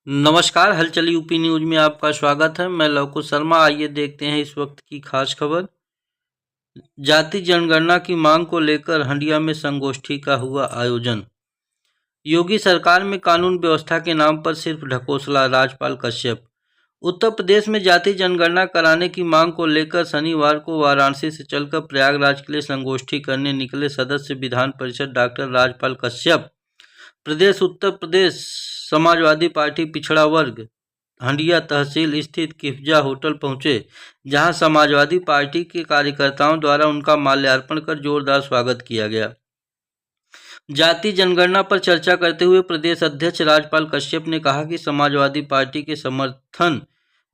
नमस्कार, हलचल UP news में आपका स्वागत है। मैं लवकुश शर्मा। आइए देखते हैं इस वक्त की खास खबर। जाति जनगणना की मांग को लेकर हंडिया में संगोष्ठी का हुआ आयोजन। योगी सरकार में कानून व्यवस्था के नाम पर सिर्फ ढकोसला, राज्यपाल कश्यप। उत्तर प्रदेश में जाति जनगणना कराने की मांग को लेकर शनिवार को वाराणसी से चलकर प्रयागराज के लिए संगोष्ठी करने निकले सदस्य विधान परिषद डॉक्टर राजपाल कश्यप उत्तर प्रदेश समाजवादी पार्टी पिछड़ा वर्ग हंडिया तहसील स्थित किफ्जा होटल पहुंचे, जहां समाजवादी पार्टी के कार्यकर्ताओं द्वारा उनका माल्यार्पण कर जोरदार स्वागत किया गया। जाति जनगणना पर चर्चा करते हुए प्रदेश अध्यक्ष राजपाल कश्यप ने कहा कि समाजवादी पार्टी के समर्थन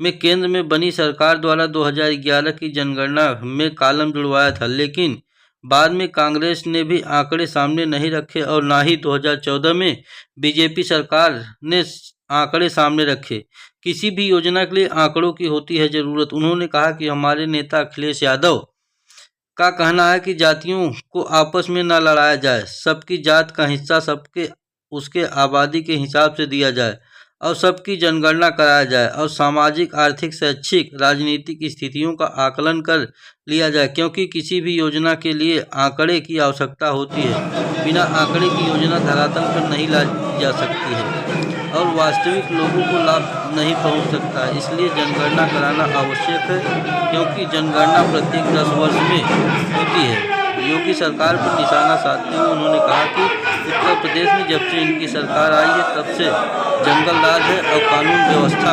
में केंद्र में बनी सरकार द्वारा 2011 की जनगणना में कॉलम जुड़वाया था, लेकिन बाद में कांग्रेस ने भी आंकड़े सामने नहीं रखे और ना ही 2014 में बीजेपी सरकार ने आंकड़े सामने रखे। किसी भी योजना के लिए आंकड़ों की होती है ज़रूरत। उन्होंने कहा कि हमारे नेता अखिलेश यादव का कहना है कि जातियों को आपस में न लड़ाया जाए, सबकी जात का हिस्सा सबके उसके आबादी के हिसाब से दिया जाए और सबकी जनगणना कराया जाए और सामाजिक, आर्थिक, शैक्षिक, राजनीतिक स्थितियों का आकलन कर लिया जाए, क्योंकि किसी भी योजना के लिए आंकड़े की आवश्यकता होती है। बिना आंकड़े की योजना धरातल पर नहीं लाई जा सकती है और वास्तविक लोगों को लाभ नहीं पहुंच सकता। इसलिए जनगणना कराना आवश्यक है, क्योंकि जनगणना प्रत्येक 10 वर्ष में होती है। योगी सरकार पर निशाना साधते हुए उन्होंने कहा कि उत्तर प्रदेश में जब से इनकी सरकार आई है तब से जंगल राज है और कानून व्यवस्था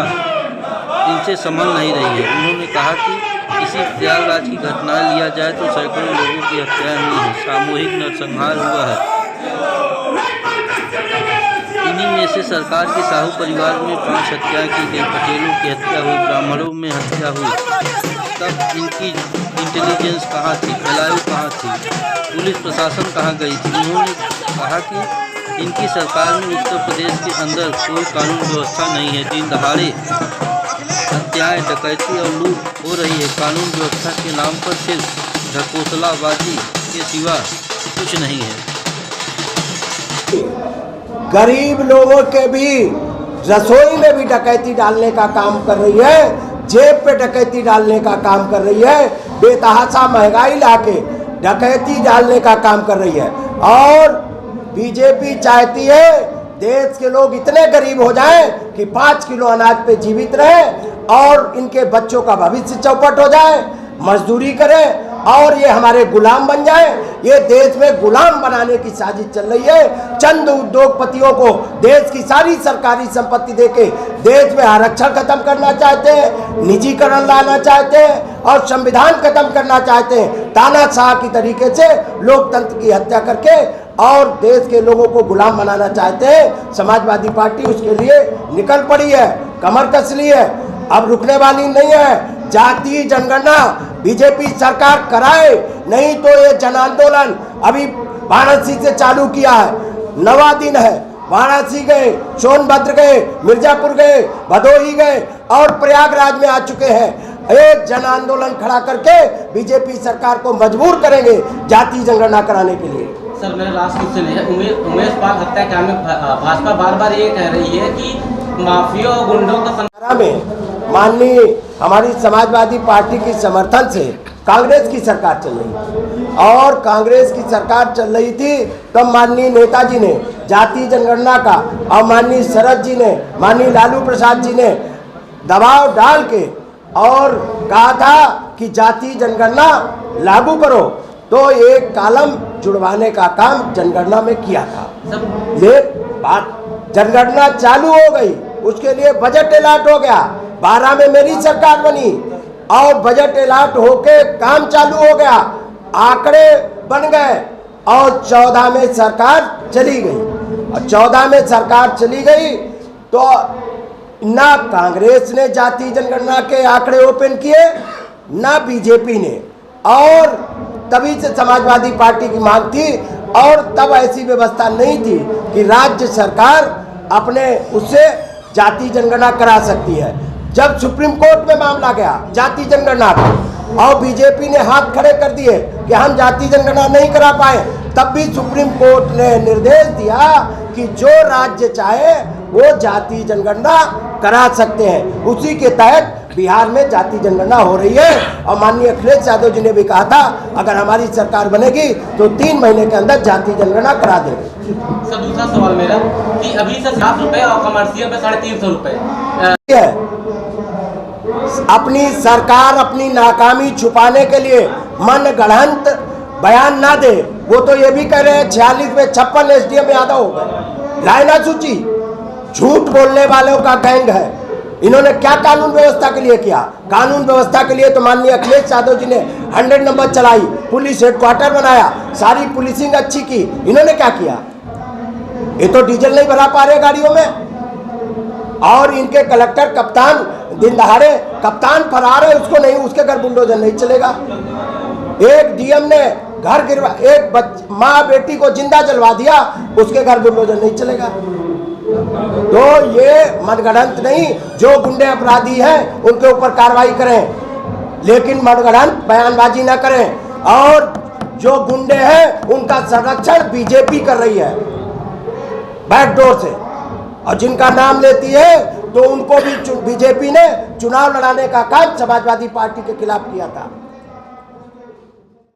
इनसे संभल नहीं रही है। उन्होंने कहा कि किसी प्रयागराज की घटनाएं लिया जाए तो सैकड़ों लोगों की हत्याएं हुई हैं, सामूहिक नरसंहार हुआ है। इन्हीं में से सरकार के साहू परिवार में 5 हत्याएं की गई, पटेलों की हत्या हुई, ब्राह्मणों में हत्या हुई। तब इनकी इंटेलिजेंस कहाँ थी, एलआईयू कहाँ थी, पुलिस प्रशासन कहाँ गई थी। उन्होंने कहा कि इनकी सरकार में उत्तर प्रदेश के अंदर कोई कानून व्यवस्था नहीं है। दिन दहाड़े हत्याएं, डकैती और लूट हो रही है। कानून व्यवस्था के नाम पर सिर्फ ढकोसलाबाजी के सिवा कुछ नहीं है। गरीब लोगों के भी रसोई में भी डकैती डालने का काम कर रही है, जेब पे डकैती डालने का काम कर रही है, बेतहाशा महंगाई लाके डकैती डालने का काम कर रही है। और बीजेपी चाहती है देश के लोग इतने गरीब हो जाएं कि 5 किलो अनाज पे जीवित रहें और इनके बच्चों का भविष्य चौपट हो जाए, मजदूरी करें और ये हमारे गुलाम बन जाए। ये देश में गुलाम बनाने की साजिश चल रही है। चंद उद्योगपतियों को देश की सारी सरकारी संपत्ति देके देश में आरक्षण खत्म करना चाहते हैं, निजीकरण लाना चाहते हैं और संविधान खत्म करना चाहते हैं। तानाशाह की तरीके से लोकतंत्र की हत्या करके और देश के लोगों को गुलाम बनाना चाहते हैं। समाजवादी पार्टी उसके लिए निकल पड़ी है, कमर कस ली है, अब रुकने वाली नहीं है। जातीय जनगणना बीजेपी सरकार कराए, नहीं तो ये जन आंदोलन अभी वाराणसी से चालू किया है। 9वां दिन है। वाराणसी गए, सोनभद्र गए, मिर्जापुर गए, भदोही गए और प्रयागराज में आ चुके हैं। एक जन आंदोलन खड़ा करके बीजेपी सरकार को मजबूर करेंगे जातीय जनगणना कराने के लिए। सर, मेरा लास्ट क्वेश्चन है। उमेश पाल हत्याकांड में भाजपा बार बार ये कह रही है कि माफिया और गुंडों का में माननीय हमारी समाजवादी पार्टी की समर्थन से कांग्रेस की सरकार चल रही और कांग्रेस की सरकार चल रही थी तब माननीय नेताजी ने जातीय जनगणना का और माननीय शरद जी ने, माननीय लालू प्रसाद जी ने दबाव डाल के और कहा था कि जातीय जनगणना लागू करो, तो एक कॉलम जुड़वाने का काम जनगणना में किया था। ये बात जनगणना चालू हो गई, उसके लिए बजट अलॉट हो गया। 12 में मेरी सरकार बनी और बजट अलॉट होके काम चालू हो गया, आंकड़े बन गए और 14 में सरकार चली गई। और 14 में सरकार चली गई तो ना कांग्रेस ने जातीय जनगणना के आंकड़े ओपन किए, ना बीजेपी ने, और तभी से समाजवादी पार्टी की मांग थी और तब ऐसी व्यवस्था नहीं थी कि राज्य सरकार अपने उससे जातीय जनगणना करा सकती है। जब सुप्रीम कोर्ट में मामला गया जातीय जनगणना का और बीजेपी ने हाथ खड़े कर दिए कि हम जातीय जनगणना नहीं करा पाए, तब भी सुप्रीम कोर्ट ने निर्देश दिया कि जो राज्य चाहे वो जाति जनगणना करा सकते हैं। उसी के तहत बिहार में जाति जनगणना हो रही है और माननीय अखिलेश यादव जी ने भी कहा था अगर हमारी सरकार बनेगी तो 3 महीने के अंदर जाति जनगणना करा देंगे। सर दूसरा सवाल मेरा कि अभी से 7 रुपए और कमर्शियल पे 350 रुपए अपनी सरकार अपनी नाकामी छुपाने के लिए मन गढ़ंत बयान ना दे। वो तो ये भी कह रहे हैं 46 में 56 एसडीएम यादव हो गए। लाइना सूची झूठ बोलने वालों का गैंग है। इन्होंने क्या कानून व्यवस्था के लिए किया? कानून व्यवस्था के लिए तो माननीय अखिलेश यादव जी ने 100 नंबर चलाई, पुलिस हेडक्वार्टर बनाया, सारी पुलिसिंग अच्छी की। इन्होंने क्या किया? ये तो डीजल नहीं भरा पा रहे गाड़ियों में और इनके कलेक्टर कप्तान दिन दहाड़े कप्तान फरार है, उसको नहीं, उसके घर बुलडोजर नहीं चलेगा। एक डीएम ने घर गिरवा, एक माँ बेटी को जिंदा जलवा दिया, उसके घर बुलडोजर नहीं चलेगा। तो ये मनगढ़ंत नहीं, जो गुंडे अपराधी हैं उनके ऊपर कार्रवाई करें, लेकिन मनगढ़ंत बयानबाजी ना करें। और जो गुंडे हैं उनका संरक्षण बीजेपी कर रही है बैकडोर से, और जिनका नाम लेती है तो उनको भी बीजेपी ने चुनाव लड़ाने का काम समाजवादी पार्टी के खिलाफ किया था।